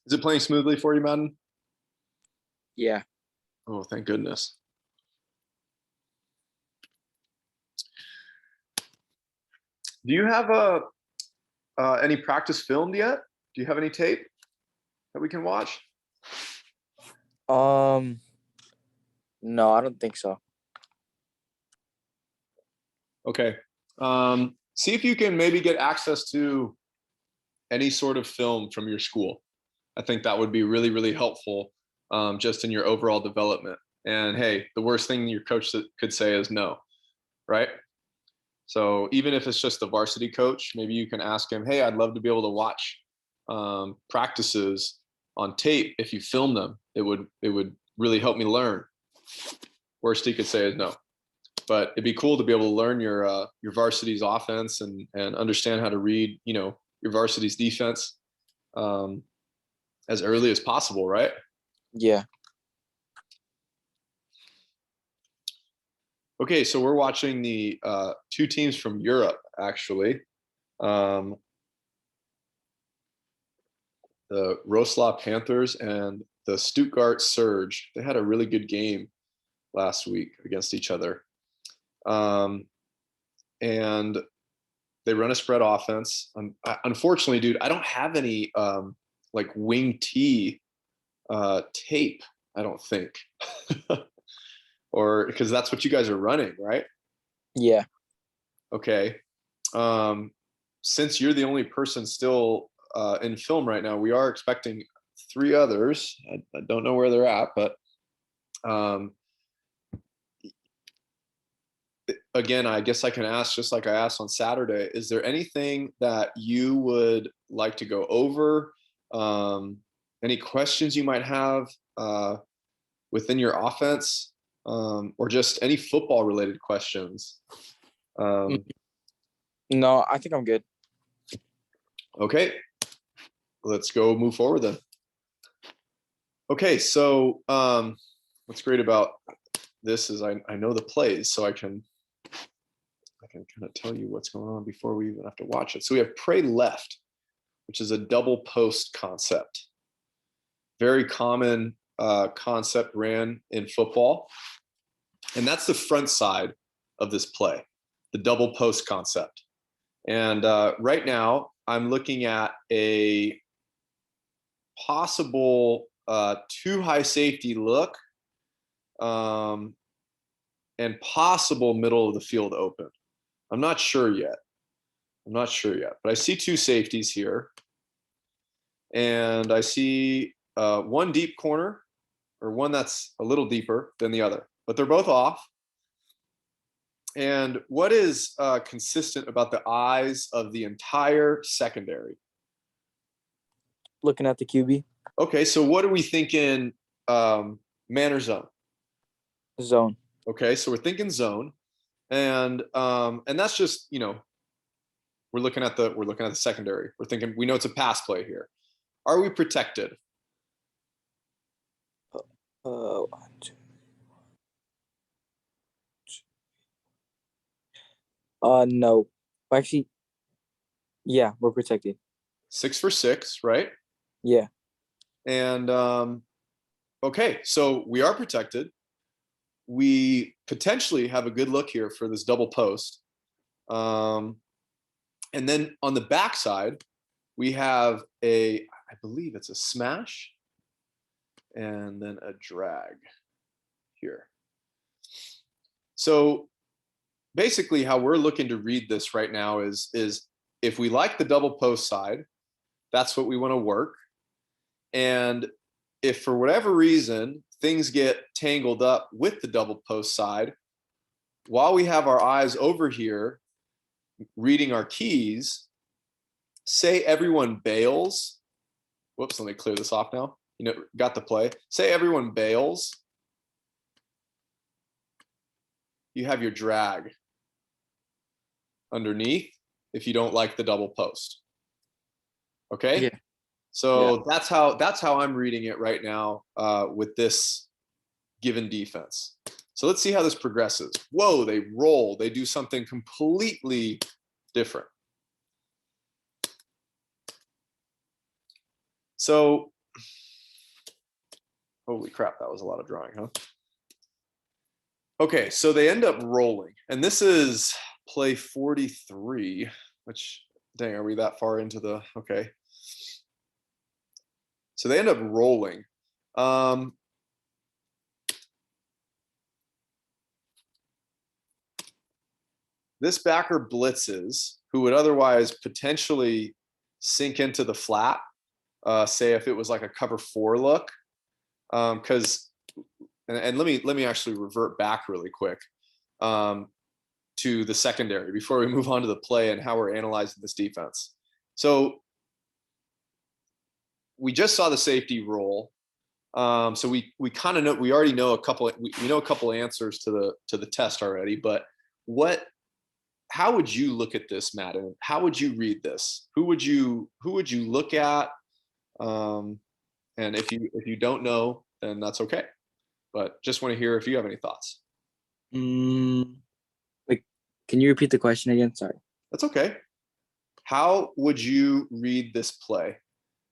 Is it playing smoothly for you, Madden? Yeah. Oh, thank goodness. Do you have any practice filmed yet? Do you have any tape that we can watch? No, I don't think so. Okay. See if you can maybe get access to any sort of film from your school. I think that would be really, really helpful just in your overall development. And hey, the worst thing your coach could say is no, right? So even if it's just the varsity coach, maybe you can ask him, hey, I'd love to be able to watch practices on tape. If you film them, it would really help me learn. Worst he could say is no. But it'd be cool to be able to learn your varsity's offense and understand how to read, your varsity's defense as early as possible, right? Yeah. Okay, so we're watching the two teams from Europe, actually. The Wroclaw Panthers and the Stuttgart Surge. They had a really good game last week against each other. And they run a spread offense. Unfortunately, dude, I don't have any like wing T tape, I don't think. Or because that's what you guys are running, right? Yeah. Okay. Since you're the only person still in film right now, we are expecting 3 others. I don't know where they're at, but again, I guess I can ask just like I asked on Saturday, is there anything that you would like to go over? Any questions you might have within your offense, or just any football related questions? No, I think I'm good. Okay, let's go move forward then. Okay, so what's great about this is I know the plays, so I can kind of tell you what's going on before we even have to watch it. So we have pray left, which is a double post concept. Very common concept ran in football. And that's the front side of this play, the double post concept. And right now, I'm looking at a possible too high safety look and possible middle of the field open. I'm not sure yet. But I see 2 safeties here. And I see one deep corner, or one that's a little deeper than the other, but they're both off. And what is consistent about the eyes of the entire secondary? Looking at the QB. Okay, so what are we thinking, man or zone? Zone. Okay, so we're thinking zone. And that's just, we're looking at the secondary. We're thinking, we know it's a pass play here. Are we protected? No. Actually, yeah, we're protected. 6 for 6, right? Yeah. And okay, so we are protected. We potentially have a good look here for this double post. And then on the backside, we have I believe it's a smash and then a drag here. So basically how we're looking to read this right now is if we like the double post side, that's what we want to work. And if for whatever reason things get tangled up with the double post side, while we have our eyes over here reading our keys, say everyone bails. Whoops, let me clear this off now. Got the play. Say everyone bails. You have your drag underneath if you don't like the double post. Okay? Yeah. So that's how I'm reading it right now with this given defense. So let's see how this progresses. Whoa, they roll. They do something completely different. So Holy crap, that was a lot of drawing, huh? Okay, so they end up rolling, and this is play 43, which, dang, are we that far into the, okay. So they end up rolling. This backer blitzes, who would otherwise potentially sink into the flat, say if it was like a cover 4 look, because and let me actually revert back really quick to the secondary before we move on to the play and how we're analyzing this defense. So we just saw the safety roll. So we kind of know, we already know a couple, we know a couple answers to the test already, but how would you look at this, Madden? How would you read this? Who would you look at? And if you don't know, then that's okay. But just want to hear if you have any thoughts. Like, can you repeat the question again? Sorry. That's okay. How would you read this play,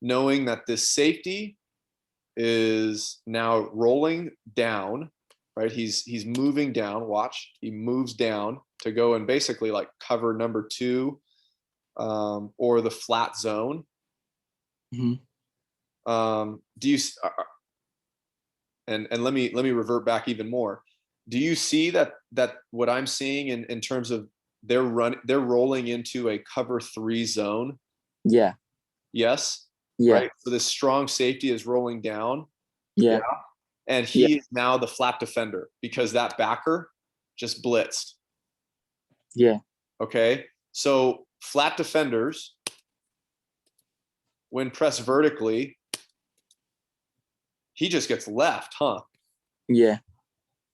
knowing that this safety is now rolling down, right? He's moving down. Watch, he moves down to go and basically like cover number 2, or the flat zone. Mm-hmm. Do you? And let me revert back even more. Do you see that what I'm seeing in terms of they're rolling into a cover 3 zone? Yeah. Yes. Yeah. Right. So this strong safety is rolling down. Yeah. And he is now the flat defender because that backer just blitzed. Yeah. Okay. So flat defenders, when pressed vertically, he just gets left, huh? Yeah.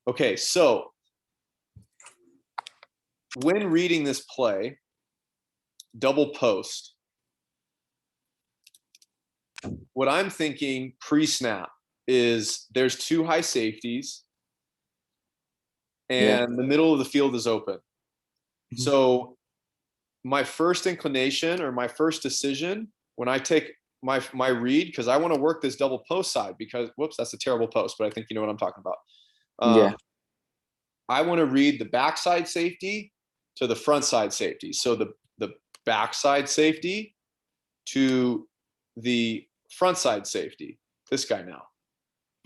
Okay. So when reading this play, double post, what I'm thinking pre-snap is there's 2 high safeties and the middle of the field is open. Mm-hmm. So my first inclination or my first decision when I take my read, because I want to work this double post side, because whoops, that's a terrible post, but I think you know what I'm talking about. I want to read the backside safety to the front side safety. So the backside safety to the front side safety, this guy now.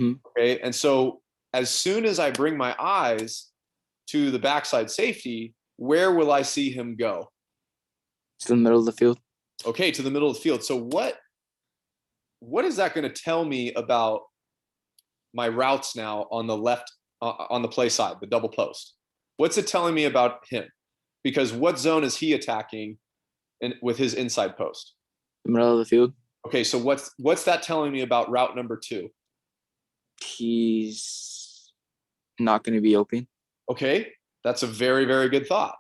Okay. And so as soon as I bring my eyes to the backside safety, where will I see him go? To the middle of the field. Okay, to the middle of the field. So what is that going to tell me about my routes now on the left, on the play side, the double post? What's it telling me about him? Because what zone is he attacking with his inside post? The middle of the field. Okay, so what's that telling me about route number 2? He's not going to be open. Okay, that's a very, very good thought.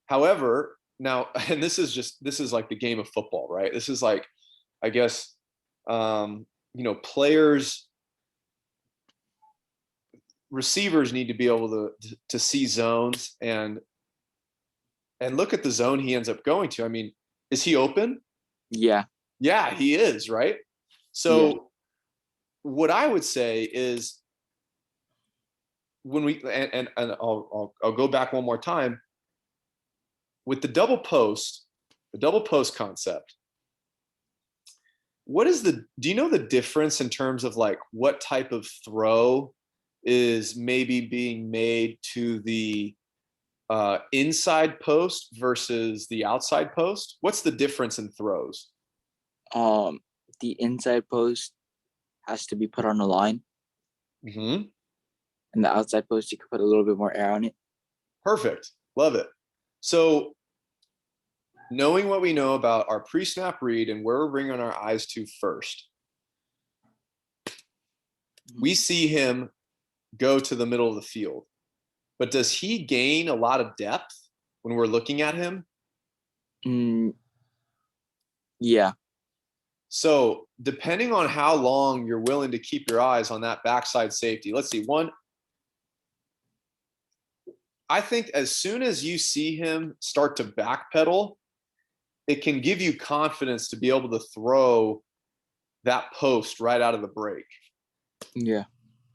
However, now, and this is like the game of football, right? This is like, I guess, players, receivers need to be able to see zones and look at the zone he ends up going to. I mean, is he open? Yeah. Yeah, he is, right? So what I would say is when we and I'll go back one more time with the double post concept. Do you know the difference in terms of like what type of throw is maybe being made to the inside post versus the outside post? What's the difference in throws? The inside post has to be put on a line. Mm-hmm. And the outside post, you can put a little bit more air on it. Perfect. Love it. So knowing what we know about our pre-snap read and where we're bringing our eyes to first, we see him go to the middle of the field. But does he gain a lot of depth when we're looking at him? Yeah. So depending on how long you're willing to keep your eyes on that backside safety, let's see, I think as soon as you see him start to backpedal, it can give you confidence to be able to throw that post right out of the break. Yeah.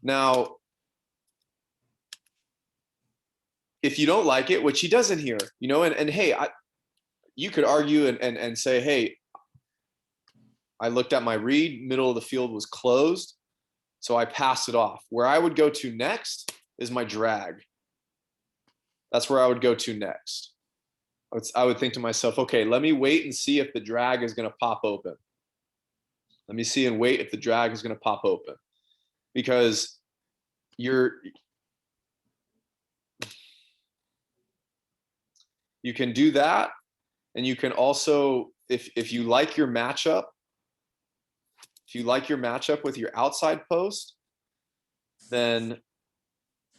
Now, if you don't like it, which he doesn't here, and hey, you could argue and say, hey, I looked at my read, middle of the field was closed, so I passed it off. Where I would go to next is my drag. That's where I would go to next. I would think to myself, okay, let me wait and see if the drag is going to pop open. Let me see and wait if the drag is going to pop open. Because you can do that, and you can also, if you like your matchup, with your outside post, then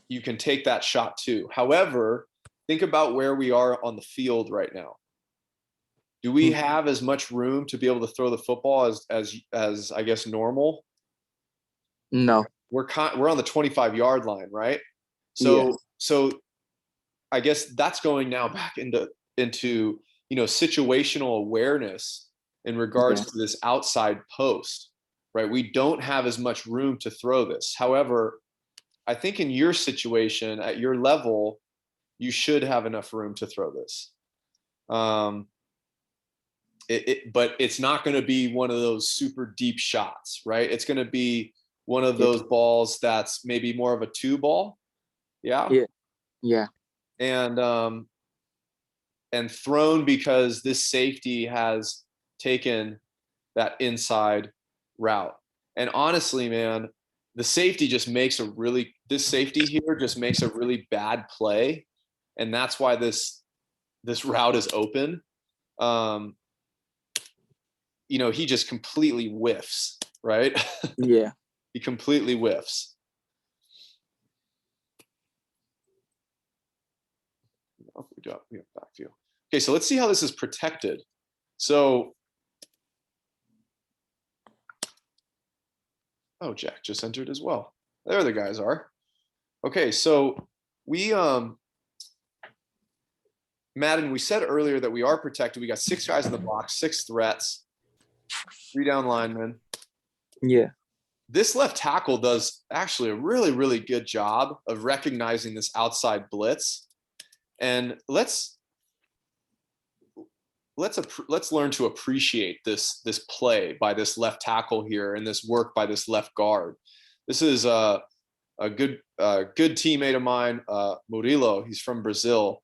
you can take that shot too. However, think about where we are on the field right now. Do we have as much room to be able to throw the football as I guess normal? No. We're on the 25-yard line, right? Yeah. So I guess that's going now back into situational awareness in regards to this outside post, right? We don't have as much room to throw this. However, I think in your situation, at your level, you should have enough room to throw this. But it's not going to be one of those super deep shots, right? It's going to be one of those balls that's maybe more of a 2 ball. Yeah. Yeah. Yeah. And thrown because this safety has taken that inside route. And honestly, man, this safety just makes a really bad play. And that's why this route is open. He just completely whiffs, right? Yeah. He completely whiffs. We have backfield. Okay, so let's see how this is protected. So, Jack just entered as well. There the guys are. Okay, so we Madden, we said earlier that we are protected. We got 6 guys in the box, 6 threats, 3 down linemen. Yeah. This left tackle does actually a really, really good job of recognizing this outside blitz. And let's learn to appreciate this play by this left tackle here and this work by this left guard. This is a good teammate of mine, Murilo. He's from Brazil.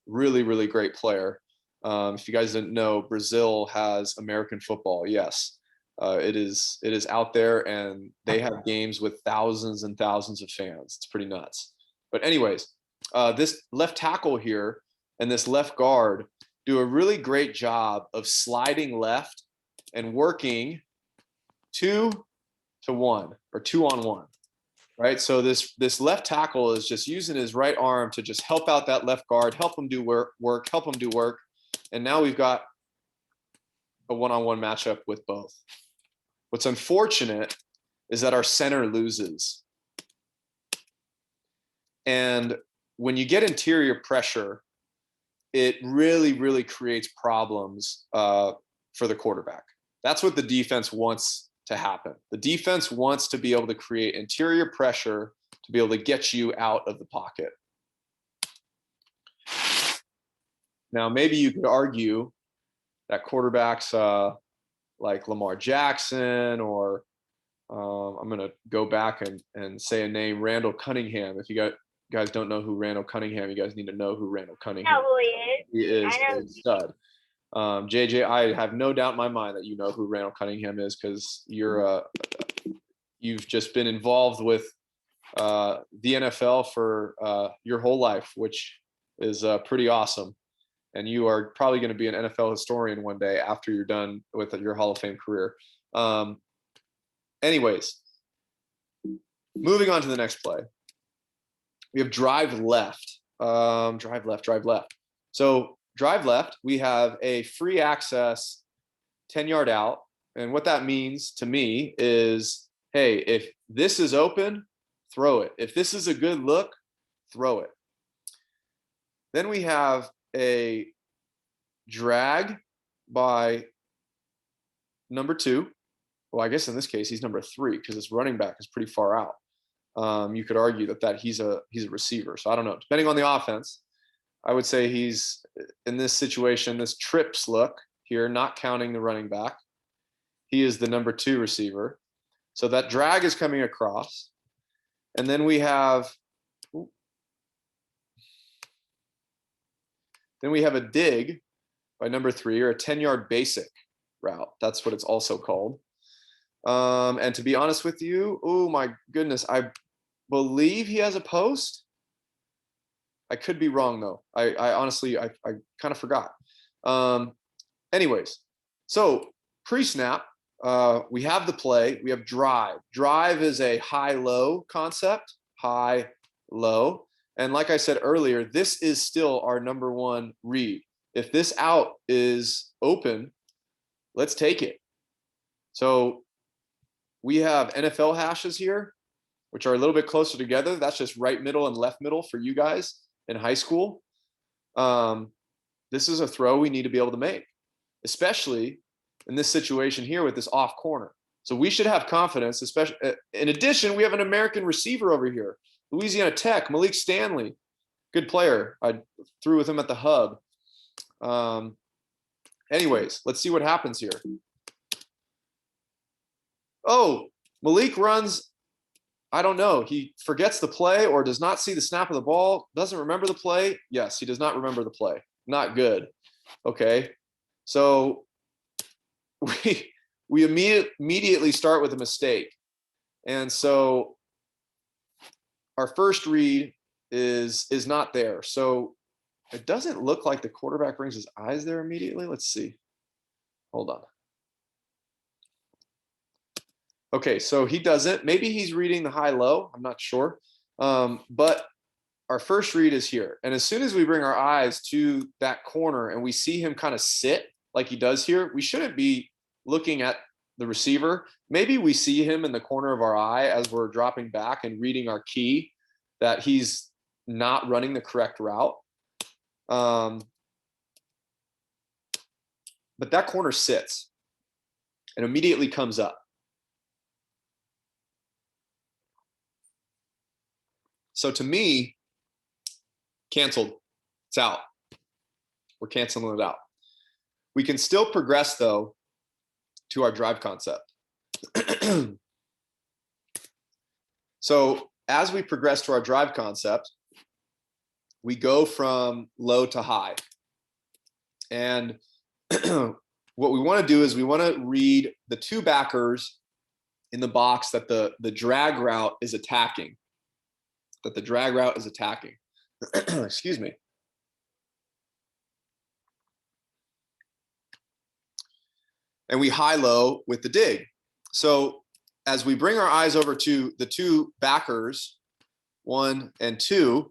Really, really great player. If you guys didn't know, Brazil has American football. Yes, it is out there, and they have games with thousands and thousands of fans. It's pretty nuts. But anyways, this left tackle here and this left guard do a really great job of sliding left and working 2-1 or 2-on-1. Right, so this left tackle is just using his right arm to just help out that left guard, help him do work, and now we've got a one-on-one matchup with both. What's unfortunate is that our center loses, and when you get interior pressure, it really, really creates problems for the quarterback. That's what the defense wants to happen. The defense wants to be able to create interior pressure to be able to get you out of the pocket. Now, maybe you could argue that quarterbacks like Lamar Jackson, or I'm going to go back and say a name, Randall Cunningham. If you guys don't know who Randall Cunningham, you guys need to know who Randall Cunningham is. He is a stud. JJ, I have no doubt in my mind that you know who Randall Cunningham is, because you've just been involved with the NFL for your whole life, which is pretty awesome. And you are probably going to be an NFL historian one day after you're done with your Hall of Fame career. Anyways, moving on to the next play. We have drive left. Drive left. So drive left, we have a free access 10-yard out. And what that means to me is, hey, if this is open, throw it. If this is a good look, throw it. Then we have a drag by number 2. well, I guess in this case he's number 3 because his running back is pretty far out. You could argue that he's a receiver. So I don't know. Depending on the offense, I would say he's in this situation, this trips look here, not counting the running back. He is the number 2 receiver. So that drag is coming across. And then we have a dig by number 3, or a 10-yard basic route. That's what it's also called. And to be honest with you, oh my goodness, I believe he has a post. I could be wrong though. I honestly, I kind of forgot. Anyways, so pre-snap, we have the play, we have drive. Drive is a high-low concept, high-low. And like I said earlier, this is still our number 1 read. If this out is open, let's take it. So we have NFL hashes here, which are a little bit closer together. That's just right middle and left middle for you guys in high school. This is a throw we need to be able to make, especially in this situation here with this off corner. So we should have confidence, especially in addition, we have an American receiver over here, Louisiana Tech, Malik Stanley, good player. I threw with him at the hub. Anyways, let's see what happens here. Oh, Malik runs, I don't know. He forgets the play or does not see the snap of the ball, doesn't remember the play. Yes, he does not remember the play. Not good. Okay. So we immediately start with a mistake. And so our first read is not there. So it doesn't look like the quarterback brings his eyes there immediately. Let's see. Hold on. Okay, so he doesn't. Maybe he's reading the high-low. I'm not sure. But our first read is here. And as soon as we bring our eyes to that corner and we see him kind of sit like he does here, we shouldn't be looking at the receiver. Maybe we see him in the corner of our eye as we're dropping back and reading our key that he's not running the correct route. But that corner sits and immediately comes up. So to me, canceled. It's out. We're canceling it out. We can still progress, though, to our drive concept. So as we progress to our drive concept, we go from low to high. And what we want to do is we want to read the 2 backers in the box that the drag route is attacking. Excuse me. And we high-low with the dig. So as we bring our eyes over to the 2 backers, 1 and 2,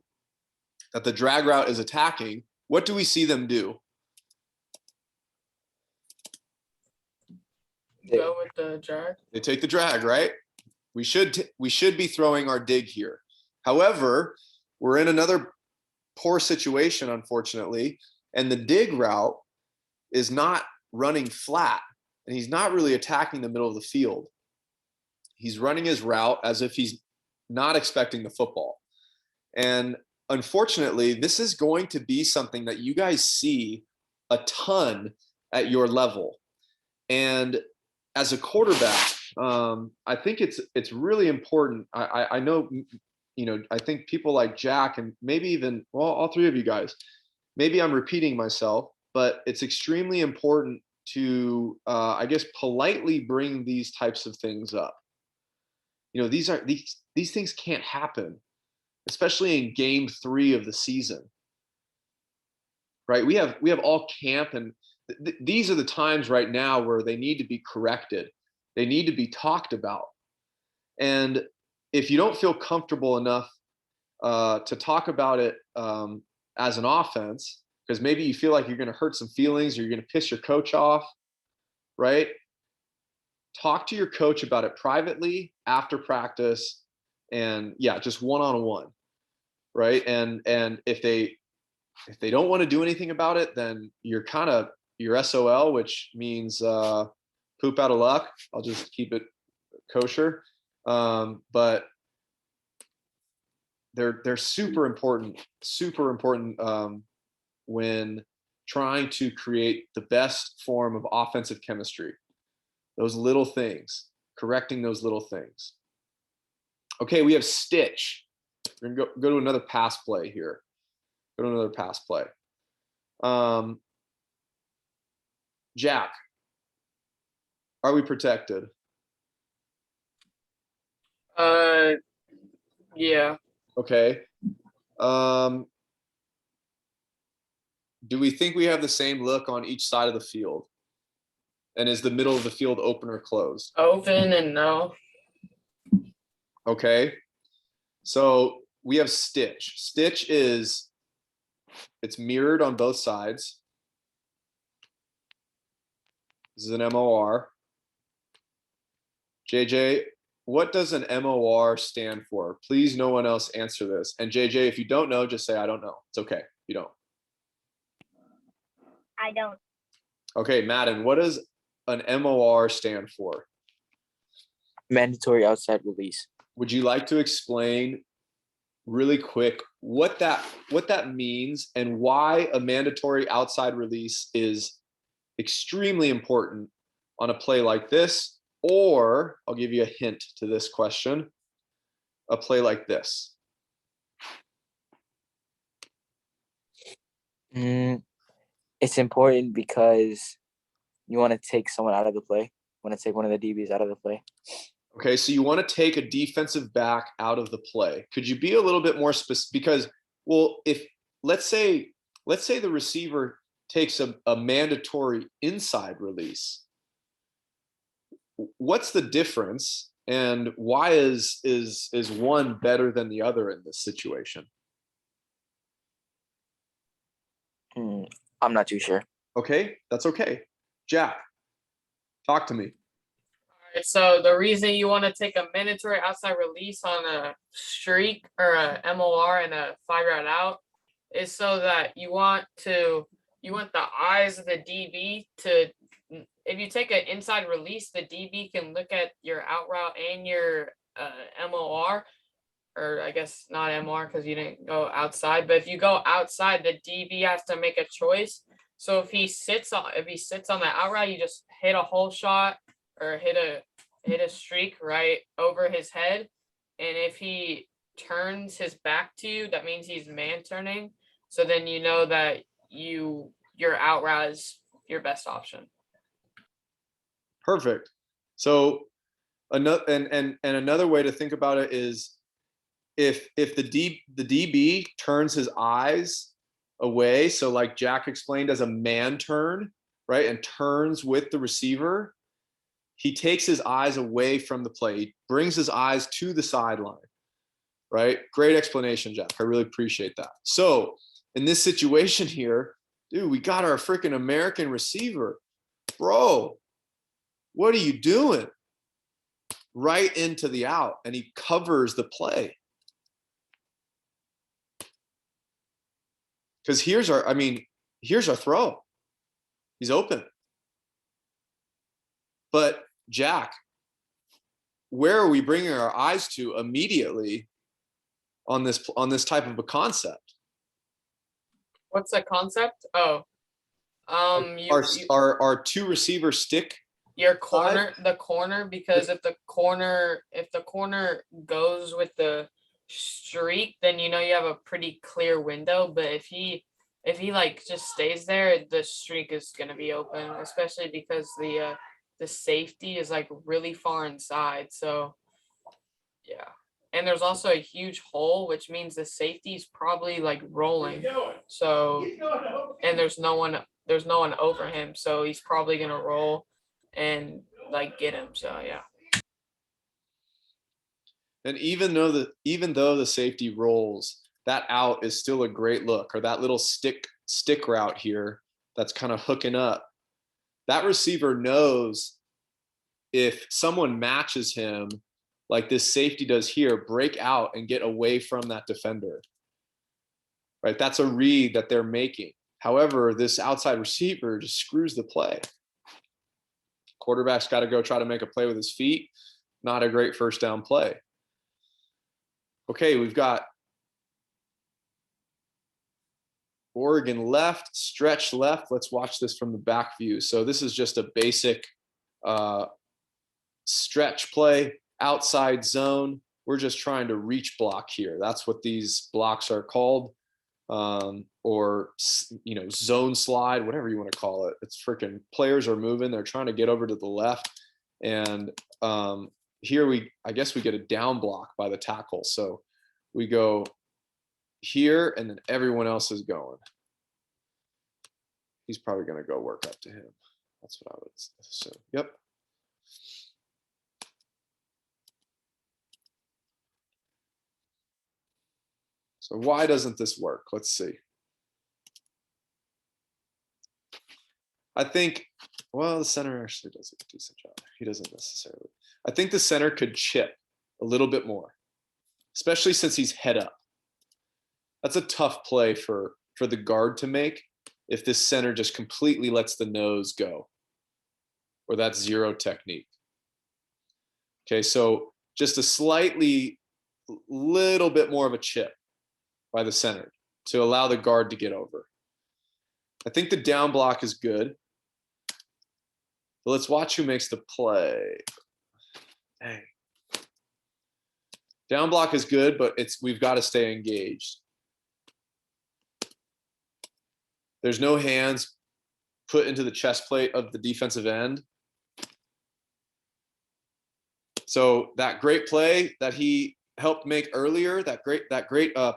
that the drag route is attacking, what do we see them do? Go with the drag. They take the drag, right? We should be throwing our dig here. However, we're in another poor situation, unfortunately, and the dig route is not running flat, and he's not really attacking the middle of the field. He's running his route as if he's not expecting the football. And unfortunately, this is going to be something that you guys see a ton at your level. And as a quarterback, I think it's really important. I know, I think people like Jack and maybe even, well, all 3 of you guys, maybe I'm repeating myself, but it's extremely important to, I guess, politely bring these types of things up. These things can't happen, especially in game 3 of the season, right? We have all camp, and these are the times right now where they need to be corrected. They need to be talked about. And if you don't feel comfortable enough to talk about it as an offense, because maybe you feel like you're going to hurt some feelings or you're going to piss your coach off, right? Talk to your coach about it privately after practice, and just one-on-one, right? And if they don't want to do anything about it, then you're kind of, you're SOL, which means poop out of luck. I'll just keep it kosher. But they're super important when trying to create the best form of offensive chemistry. Those little things, correcting those little things. Okay, we have stitch. We're gonna go to another pass play here. Go to another pass play. Jack, are we protected? Yeah. Okay. Do we think we have the same look on each side of the field? And is the middle of the field open or closed? Open and no. Okay. So we have stitch. Stitch is, it's mirrored on both sides. This is an MOR. JJ, what does an MOR stand for? Please, no one else answer this. And JJ, if you don't know, just say, I don't know. It's okay. You don't. I don't. Okay, Madden, what does an MOR stand for? Mandatory outside release. Would you like to explain really quick what that means and why a mandatory outside release is extremely important on a play like this? Or I'll give you a hint to this question, a play like this. It's important because you want to take someone out of the play. Want to take one of the DBs out of the play. Okay, so you want to take a defensive back out of the play. Could you be a little bit more specific? Because, well, if let's say the receiver takes a mandatory inside release, what's the difference, and why is one better than the other in this situation? I'm not too sure. Okay, that's okay. Jack, talk to me. Alright, so the reason you want to take a mandatory outside release on a streak or a MOR and a 5-yard out is so that you want the eyes of the DB to, if you take an inside release, the DB can look at your out route and your MOR, or I guess not MOR because you didn't go outside, but if you go outside, the DB has to make a choice. So if he sits on the out route, you just hit a hole shot or hit a streak right over his head. And if he turns his back to you, that means he's man turning. So then you know that your out route is your best option. Perfect. So another way to think about it is if the DB turns his eyes away, so like Jack explained as a man turn, right, and turns with the receiver, he takes his eyes away from the play. He brings his eyes to the sideline, right? Great explanation, Jack. I really appreciate that. So in this situation here, dude, we got our freaking American receiver. Bro, what are you doing? Right into the out, and he covers the play. Because here's our throw. He's open. But Jack, where are we bringing our eyes to immediately on this type of a concept? What's the concept? Oh, our two receiver stick. Your corner, the corner, because if the corner goes with the streak, then you know you have a pretty clear window. But if he like just stays there, the streak is gonna be open, especially because the safety is like really far inside. So yeah. And there's also a huge hole, which means the safety is probably like rolling. So and there's no one over him, so he's probably gonna roll and like get him. So yeah. And even though the safety rolls, that out is still a great look, or that little stick route here that's kind of hooking up. That receiver knows if someone matches him like this safety does here, break out and get away from that defender. Right? That's a read that they're making. However, this outside receiver just screws the play. Quarterback's got to go try to make a play with his feet. Not a great first down play. Okay, we've got Oregon left, stretch left. Let's watch this from the back view. So this is just a basic stretch play, outside zone. We're just trying to reach block here. That's what these blocks are called, or zone slide, whatever you want to call it. It's freaking players are moving. They're trying to get over to the left, and here I guess we get a down block by the tackle. So we go here, and then everyone else is going. He's probably going to go work up to him. That's what I would assume. Yep. So why doesn't this work? Let's see. I think, well, the center actually does a decent job. He doesn't necessarily. I think the center could chip a little bit more, especially since he's head up. That's a tough play for the guard to make if this center just completely lets the nose go, or that's zero technique. Okay, so just a little bit more of a chip by the center to allow the guard to get over. I think the down block is good. But let's watch who makes the play. Dang. Down block is good, but we've got to stay engaged. There's no hands put into the chest plate of the defensive end. So that great play that he helped make earlier, that great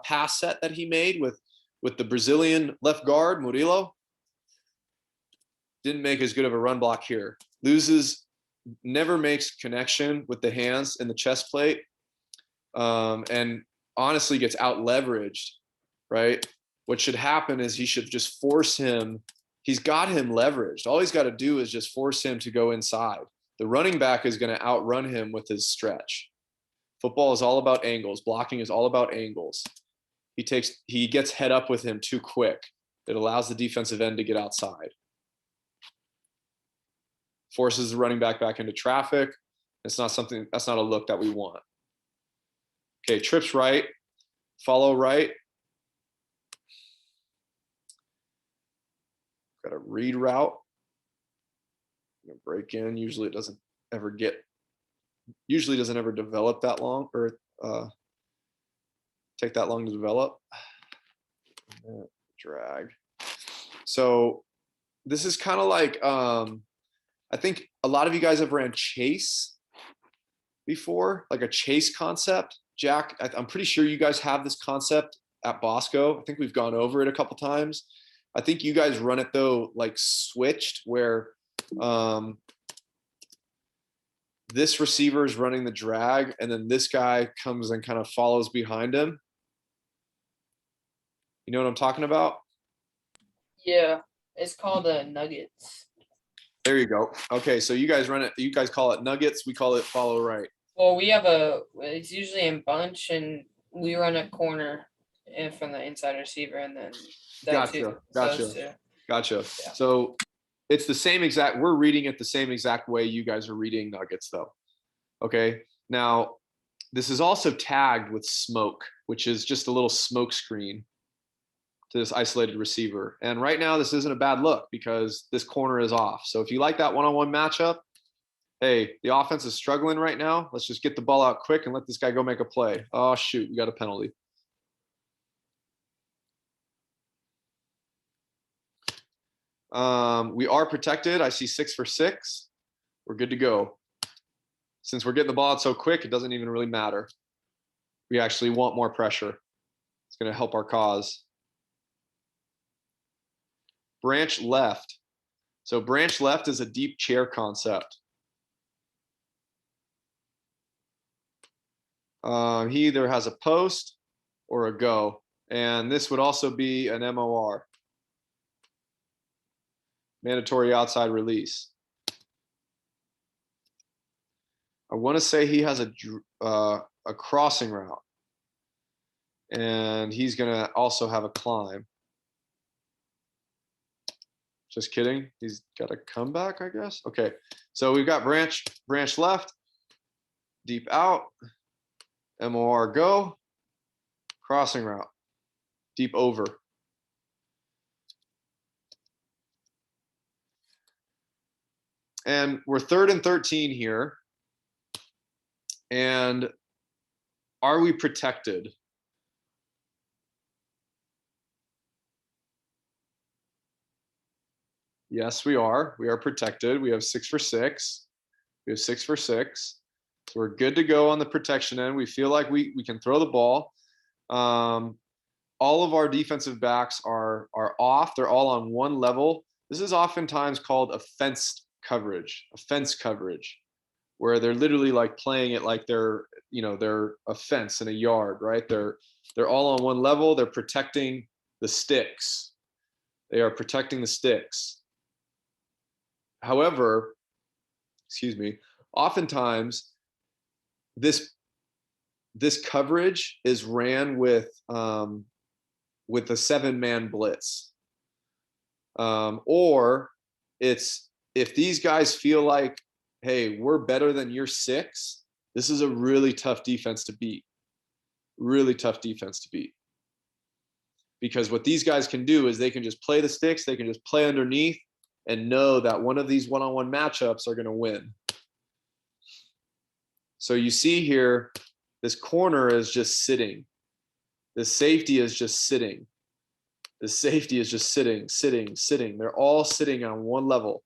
pass set that he made with the Brazilian left guard, Murilo, didn't make as good of a run block here. Never makes connection with the hands in the chest plate, and honestly gets out leveraged, right? What should happen is he should just force him. He's got him leveraged. All he's got to do is just force him to go inside. The running back is going to outrun him with his stretch. Football is all about angles. Blocking is all about angles. He gets head up with him too quick. It allows the defensive end to get outside. Forces the running back into traffic. That's not a look that we want. Okay, trips right, follow right. Got a read route. Break in. Usually doesn't ever develop that long, or take that long to develop. Drag. So this is kind of like, I think a lot of you guys have ran chase before, like a chase concept. Jack, I'm pretty sure you guys have this concept at Bosco. I think we've gone over it a couple times. I think you guys run it though, like switched, where this receiver is running the drag, and then this guy comes and kind of follows behind him. You know what I'm talking about? Yeah, it's called Nuggets. There you go. Okay, so you guys run it. You guys call it nuggets. We call it follow right. Well, it's usually in bunch, and we run a corner from the inside receiver, and then Gotcha. Yeah. So it's the same exact. We're reading it the same exact way you guys are reading nuggets, though. Okay. Now, this is also tagged with smoke, which is just a little smoke screen to this isolated receiver. And right now, this isn't a bad look because this corner is off. So if you like that one-on-one matchup, hey, the offense is struggling right now. Let's just get the ball out quick and let this guy go make a play. Oh, shoot, we got a penalty. We are protected. I see 6 for 6. We're good to go. Since we're getting the ball out so quick, it doesn't even really matter. We actually want more pressure. It's going to help our cause. Branch left. So branch left is a deep chair concept. He either has a post or a go. And this would also be an MOR. Mandatory outside release. I want to say he has a crossing route. And he's going to also have a climb. Just kidding. He's got a comeback, I guess. Okay. So we've got branch left, deep out, MOR go, crossing route, deep over. And we're 3rd and 13 here. And are we protected? Yes, we are. We are protected. We have 6 for 6. We have 6 for 6. So we're good to go on the protection end. We feel like we can throw the ball. All of our defensive backs are off. They're all on one level. This is oftentimes called a fence coverage, where they're literally like playing it like they're a fence in a yard, right? They're all on one level. They're protecting the sticks. They are protecting the sticks. However, oftentimes this coverage is ran with a 7-man blitz, or it's if these guys feel like, hey, we're better than your 6, this is a really tough defense to beat. Really tough defense to beat. Because what these guys can do is they can just play the sticks, they can just play underneath and know that one of these one-on-one matchups are going to win. So you see here, this corner is just sitting. This safety is just sitting. The safety is just sitting. They're all sitting on one level,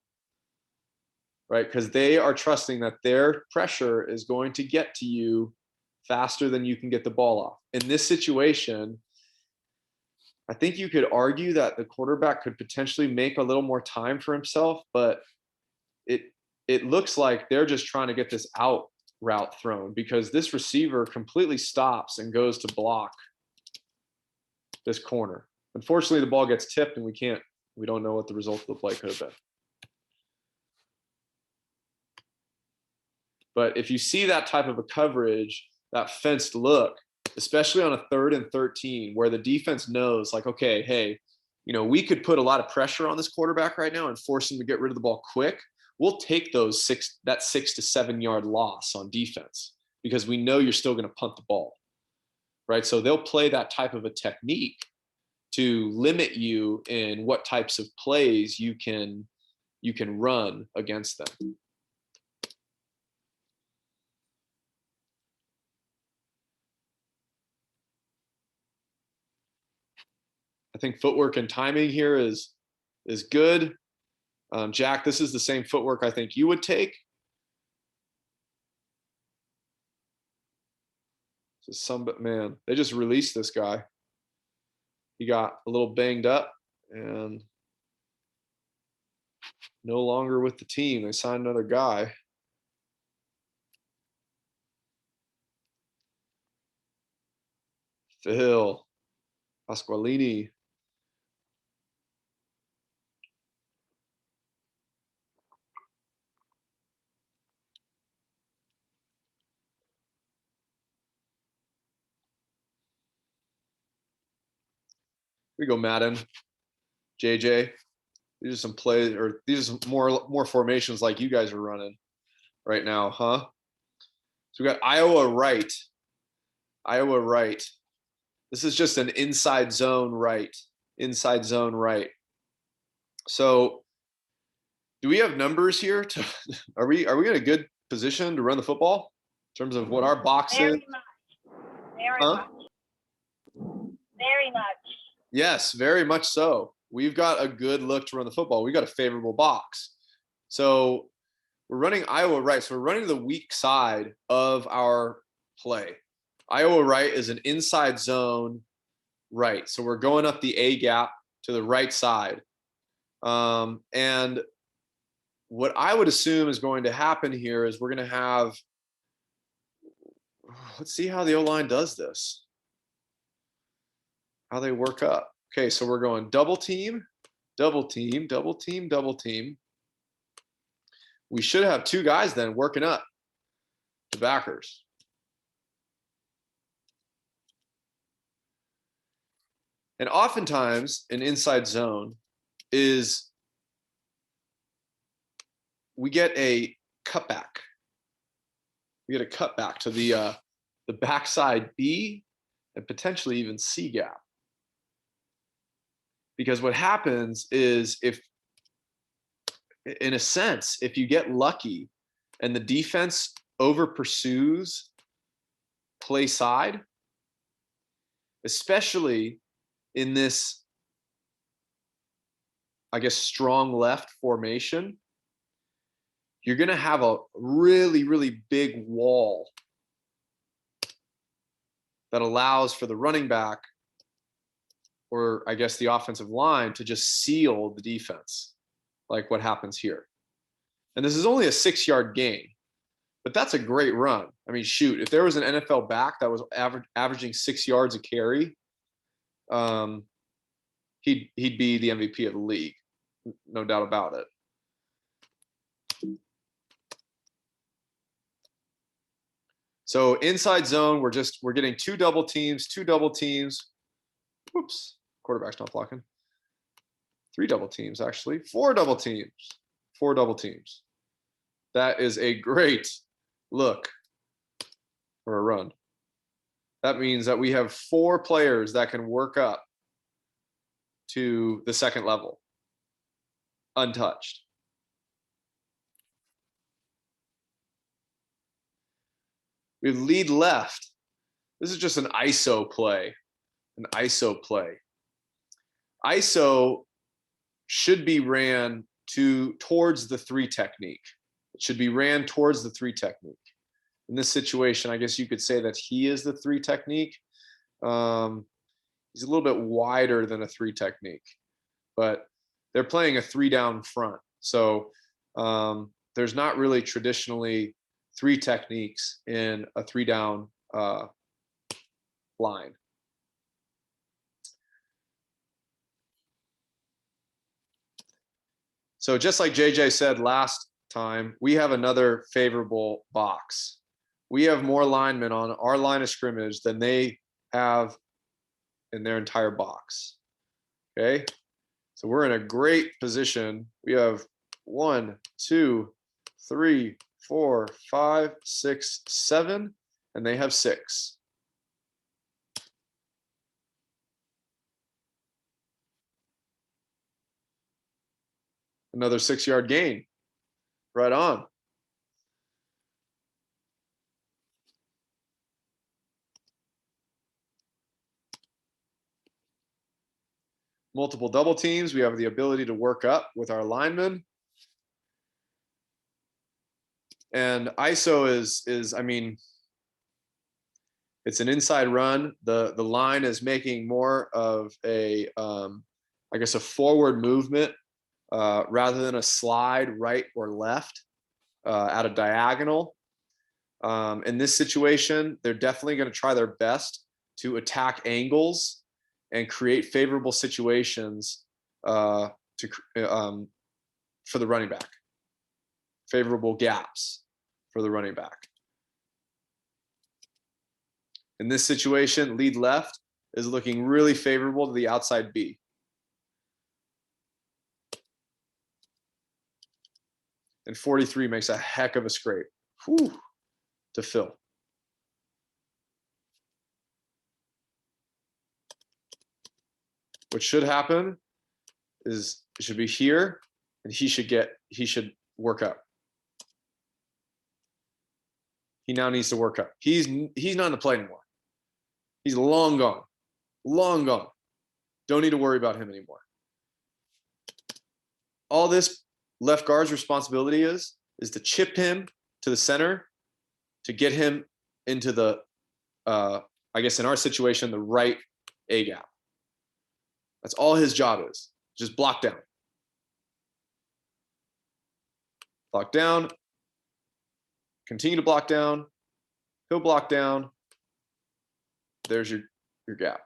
right? Because they are trusting that their pressure is going to get to you faster than you can get the ball off. In this situation, I think you could argue that the quarterback could potentially make a little more time for himself, but it looks like they're just trying to get this out route thrown, because this receiver completely stops and goes to block this corner. Unfortunately, the ball gets tipped and we don't know what the result of the play could have been. But if you see that type of a coverage, that fenced look, especially on a 3rd and 13, where the defense knows, like, okay, hey, we could put a lot of pressure on this quarterback right now and force him to get rid of the ball quick. We'll take that 6 to 7 yard loss on defense because we know you're still going to punt the ball, right? So they'll play that type of a technique to limit you in what types of plays you can run against them. I think footwork and timing here is good. Jack, this is the same footwork I think you would take. Man, they just released this guy. He got a little banged up and no longer with the team. They signed another guy. Phil Pasqualini. We go Madden, JJ. These are some plays, or these are some more formations like you guys are running right now, huh? So we got Iowa right. This is just an inside zone right. So do we have numbers here? Are we in a good position to run the football in terms of what our box is? Very much. Yes, very much so. We've got a good look to run the football. We've got a favorable box. So we're running Iowa right. So we're running the weak side of our play. Iowa right is an inside zone right. So we're going up the A gap to the right side. And what I would assume is going to happen here is we're going to have, let's see how the O-line does this. How they work up. Okay, so we're going double team. We should have 2 guys then working up the backers. And oftentimes an inside zone is we get a cutback. We get a cutback to the backside B and potentially even C gap. Because what happens is if, in a sense, if you get lucky and the defense over pursues play side, especially in this, I guess, strong left formation, you're going to have a really, really big wall that allows for the running back, or I guess the offensive line, to just seal the defense, like what happens here. And this is only a 6-yard gain, but that's a great run. I mean, shoot, if there was an NFL back that was averaging 6 yards a carry, he'd be the MVP of the league, no doubt about it. So inside zone, we're getting two double teams. Whoops, quarterback's not blocking. 3 double teams, actually. 4 double teams. 4 double teams. That is a great look for a run. That means that we have 4 players that can work up to the second level, untouched. We lead left. This is just an ISO play. An ISO play. ISO should be ran towards the 3 technique. It should be ran towards the 3 technique. In this situation, I guess you could say that he is the 3 technique. He's a little bit wider than a 3 technique, but they're playing a 3 down front. So there's not really traditionally 3 techniques in a 3 down line. So just like JJ said last time, we have another favorable box. We have more linemen on our line of scrimmage than they have in their entire box. Okay, so we're in a great position. We have 1, 2, 3, 4, 5, 6, 7, and they have 6. Another 6-yard gain. Right on. Multiple double teams. We have the ability to work up with our linemen. And ISO is I mean, it's an inside run. The line is making more of a, I guess, a forward movement rather than a slide right or left at a diagonal. In this situation, they're definitely going to try their best to attack angles and create favorable situations for the running back, favorable gaps for the running back. In this situation, lead left is looking really favorable to the outside B. And 43 makes a heck of a scrape. Whew, to fill. What should happen is it should be here, and he should work up. He now needs to work up. He's not in the play anymore. He's long gone. Long gone. Don't need to worry about him anymore. All this left guard's responsibility is to chip him to the center to get him into the, I guess in our situation, the right A gap. That's all his job is. Just block down. Block down. Continue to block down. He'll block down. There's your gap.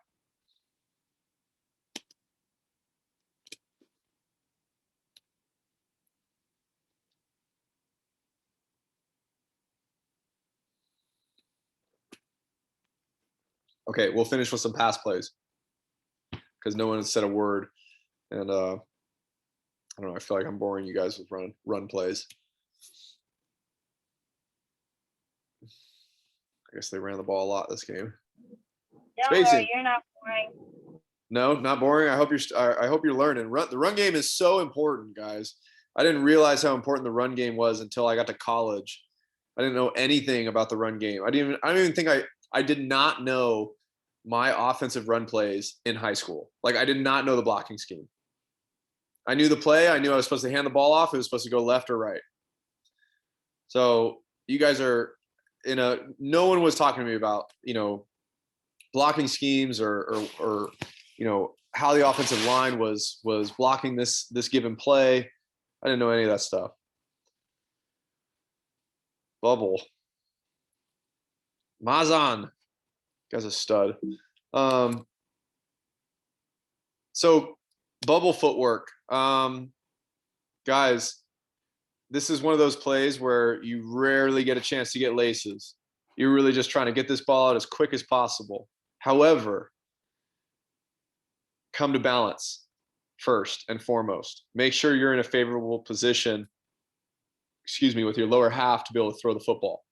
Okay, we'll finish with some pass plays because no one has said a word, and I don't know. I feel like I'm boring you guys with run plays. I guess they ran the ball a lot this game. Don't Spacing. worry, you're not boring. No, not boring. I hope you're learning. The run game is so important, guys. I didn't realize how important the run game was until I got to college. I didn't know anything about the run game. I don't even think I did not know my offensive run plays in high school. Like, I did not know the blocking scheme. I knew the play. I knew I was supposed to hand the ball off. It was supposed to go left or right. So you guys are no one was talking to me about, blocking schemes or how the offensive line was blocking this given play. I didn't know any of that stuff. Bubble. Mazan. Guy's a stud. So bubble footwork. Guys, this is one of those plays where you rarely get a chance to get laces. You're really just trying to get this ball out as quick as possible. However, come to balance first and foremost. Make sure you're in a favorable position, with your lower half to be able to throw the football.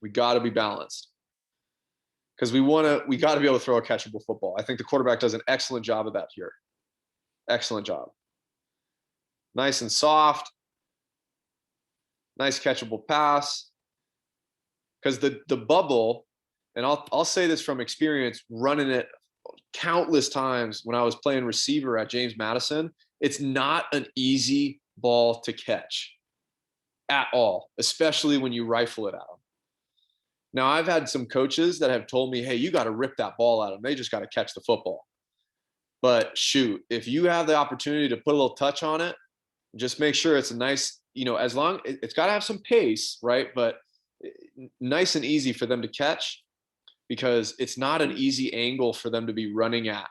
We got to be balanced because we got to be able to throw a catchable football. I think the quarterback does an excellent job of that here. Excellent job. Nice and soft. Nice catchable pass. Because the bubble, and I'll say this from experience, running it countless times when I was playing receiver at James Madison, it's not an easy ball to catch at all, especially when you rifle it at them. Now, I've had some coaches that have told me, hey, you got to rip that ball at them. They just got to catch the football. But shoot, if you have the opportunity to put a little touch on it, just make sure it's a nice, as long, it's got to have some pace, right? But nice and easy for them to catch, because it's not an easy angle for them to be running at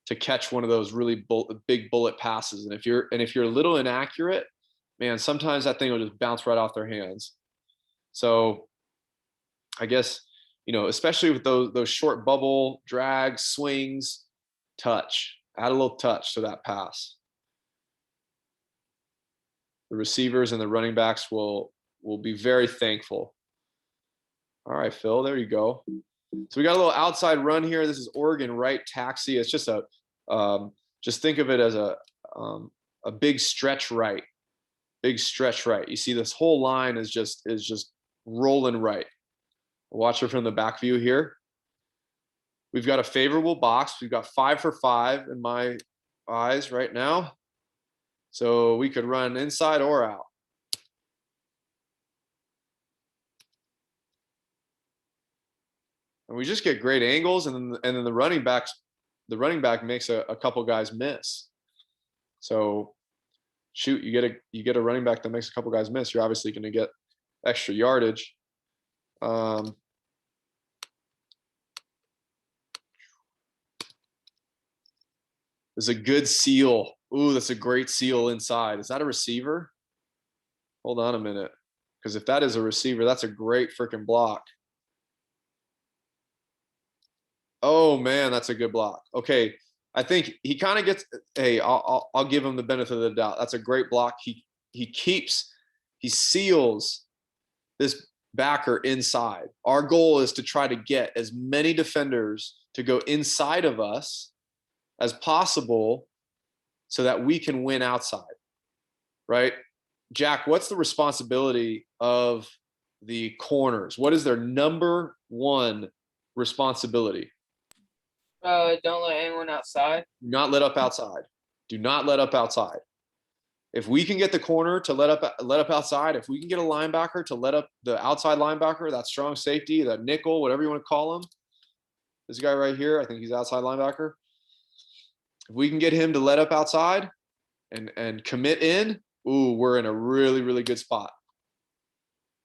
to catch one of those really big bullet passes. And if you're a little inaccurate, man, sometimes that thing will just bounce right off their hands. So I guess, especially with those short bubble drags, swings, touch, add a little touch to that pass. The receivers and the running backs will be very thankful. All right, Phil, there you go. So we got a little outside run here. This is Oregon right taxi. It's just just think of it as a big stretch right. Big stretch right. You see this whole line is just rolling right. Watch it from the back view here. We've got a favorable box. We've got 5 for 5 in my eyes right now. So we could run inside or out. And we just get great angles, and then the running back makes a couple guys miss. So shoot, you get a running back that makes a couple guys miss, you're obviously going to get extra yardage. There's a good seal. Ooh, that's a great seal inside. Is that a receiver? Hold on a minute, because if that is a receiver, that's a great freaking block. Oh man, that's a good block. Okay, I think he kind of gets. Hey, I'll give him the benefit of the doubt. That's a great block. He seals this backer inside. Our goal is to try to get as many defenders to go inside of us as possible, so that we can win outside. Right, Jack? What's the responsibility of the corners? What is their number one responsibility? Don't let anyone outside. Do not let up outside. Do not let up outside. If we can get the corner to let up outside, if we can get a linebacker to let up the outside linebacker, that strong safety, that nickel, whatever you want to call him, this guy right here, I think he's outside linebacker. If we can get him to let up outside and commit in, ooh, we're in a really, really good spot.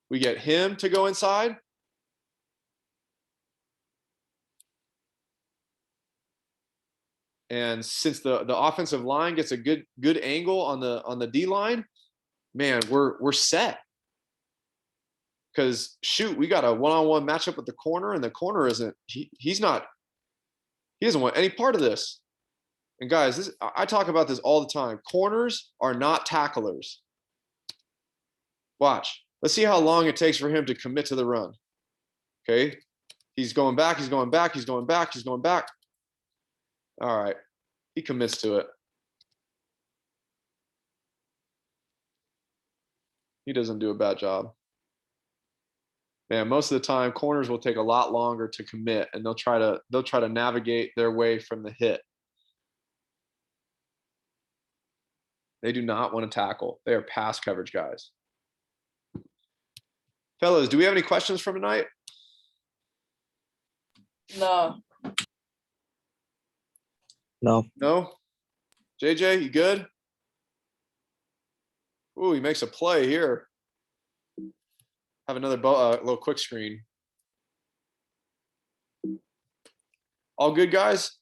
We get him to go inside. And since the offensive line gets a good angle on the D line, man, we're set. Because shoot, we got a one-on-one matchup with the corner, and the corner he doesn't want any part of this. And guys, I talk about this all the time. Corners are not tacklers. Watch. Let's see how long it takes for him to commit to the run. Okay. He's going back. He's going back. He's going back. He's going back. All right. He commits to it. He doesn't do a bad job. Man, most of the time corners will take a lot longer to commit, and they'll try to navigate their way from the hit. They do not want to tackle. They are pass coverage guys. Fellas, do we have any questions from tonight? No. No. No? JJ, you good? Ooh, he makes a play here. Have another little quick screen. All good, guys?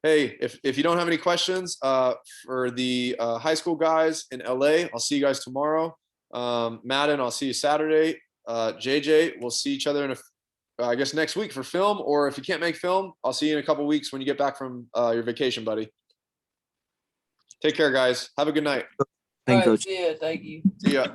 Hey, if you don't have any questions for the high school guys in LA, I'll see you guys tomorrow. Madden, I'll see you Saturday. JJ, we'll see each other in I guess next week for film, or if you can't make film, I'll see you in a couple weeks when you get back from your vacation, buddy. Take care, guys. Have a good night. Thank you, Coach. See ya. Thank you. See ya.